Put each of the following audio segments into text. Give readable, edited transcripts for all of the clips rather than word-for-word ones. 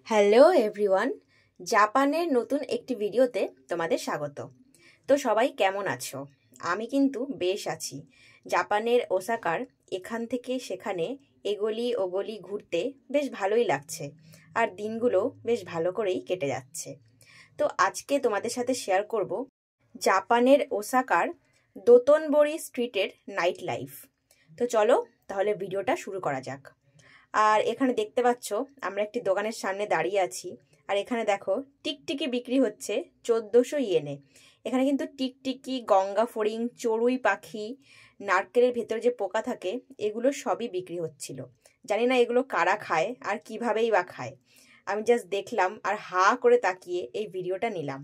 Hello everyone, জাপানের নতুন একটি ভিডিওতে তোমাদের স্বাগত। তো সবাই কেমন আছো? আমি কিন্তু বেশ আছি। জাপানের ওসাকার এখান থেকে সেখানে এগলি ওগলি ঘুরতে বেশ ভালোই লাগছে, আর দিনগুলো বেশ ভালো করেই কেটে যাচ্ছে। তো আজকে তোমাদের সাথে শেয়ার করব জাপানের ওসাকার দোতনবরি স্ট্রিটের নাইট লাইফ। তো চলো তাহলে ভিডিওটা শুরু করা যাক। আর এখানে দেখতে পাচ্ছ আমরা একটি দোকানের সামনে দাঁড়িয়ে আছি, আর এখানে দেখো টিকটিকি বিক্রি হচ্ছে 1400 ইয়েনে। এখানে কিন্তু টিকটিকি, গঙ্গা ফড়িং, চড়ুই পাখি, নারকেলের ভেতরে যে পোকা থাকে, এগুলো সবই বিক্রি হচ্ছিল। জানি না এগুলো কারা খায় আর কিভাবেই বা খায়। আমি জাস্ট দেখলাম আর হা করে তাকিয়ে এই ভিডিওটা নিলাম।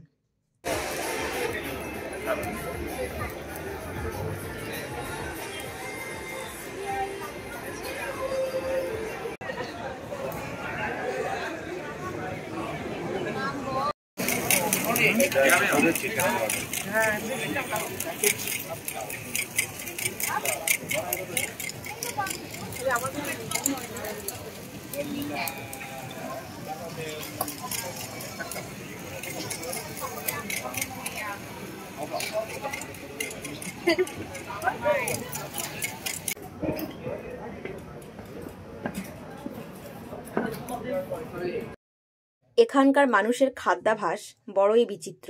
এখানকার মানুষের খাদ্যাভ্যাস বড়ই বিচিত্র।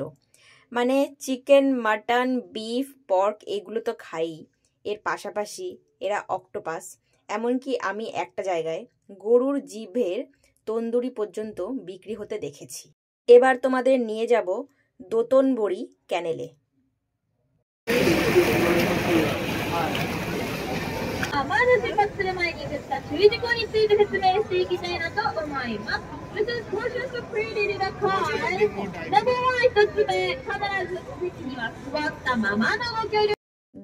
মানে চিকেন, মাটন, বিফ, পর্ক এগুলো তো খাই, এর পাশাপাশি এরা অক্টোপাস, এমনকি আমি একটা জায়গায় গরুর জিভের তন্দুরি পর্যন্ত বিক্রি হতে দেখেছি। এবার তোমাদের নিয়ে যাব দোতনবরি ক্যানেলে।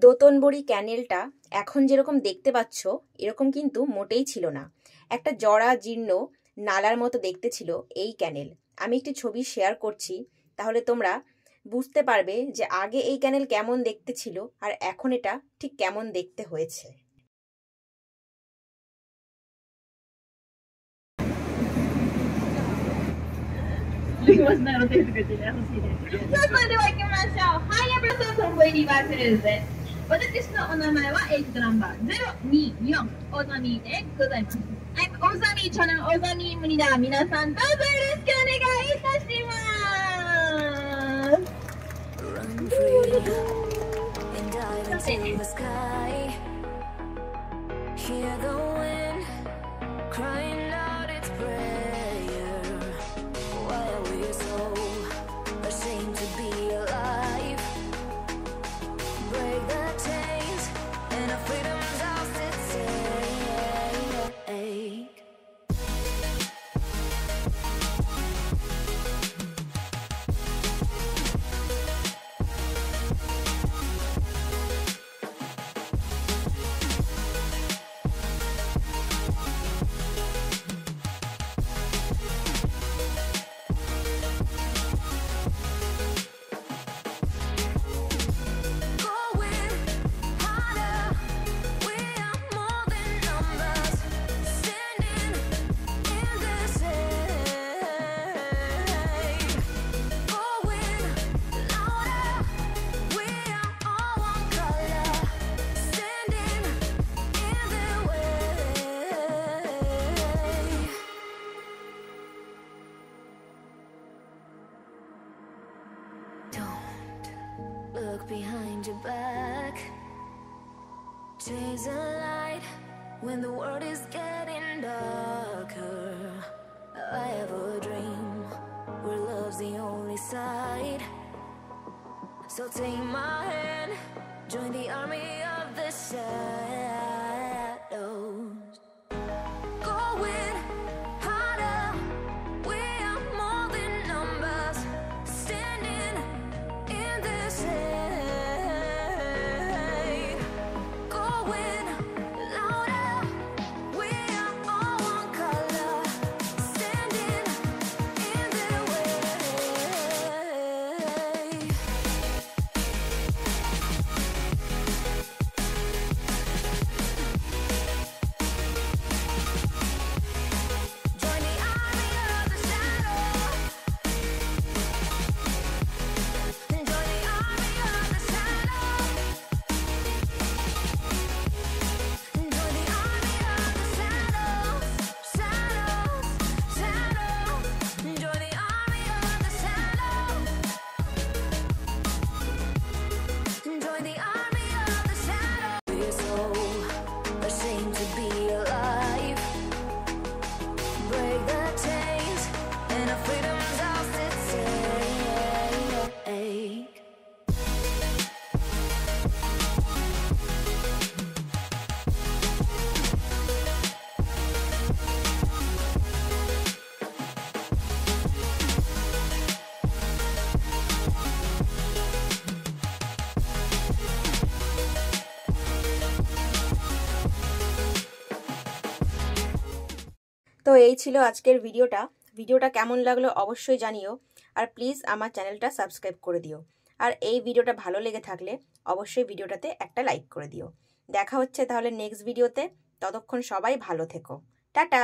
দোতনবরি ক্যানেলটা এখন যেরকম দেখতে পাচ্ছ এরকম কিন্তু মোটেই ছিল না। একটা জরা জীর্ণ নালার মতো দেখতে ছিল এই ক্যানেল। আমি একটি ছবি শেয়ার করছি, তাহলে তোমরা বুঝতে পারবে যে আগে এই ক্যানেল কেমন দেখতে ছিল আর এখন এটা ঠিক কেমন দেখতে হয়েছে। Hear the wind crying out its prayer. Why are we so ashamed to be alive? Break the chains and our freedom's ours to take. Look behind your back. Chase a light when the world is getting darker. I have a dream where love's the only side. So take my hand, join the army of the shadows. Going harder, we are more than numbers. Standing in this shade, going louder. We are all one color, standing in the way. তো এই ছিল আজকের ভিডিওটা কেমন লাগলো অবশ্যই জানিও, আর please আমার চ্যানেলটা সাবস্ক্রাইব করে দিও। আর এই ভিডিওটা ভালো লেগে থাকলে অবশ্যই ভিডিওটাতে একটা লাইক করে দিও। দেখা হচ্ছে তাহলে নেক্সট ভিডিওতে, ততক্ষণ সবাই ভালো থেকো, টাটা।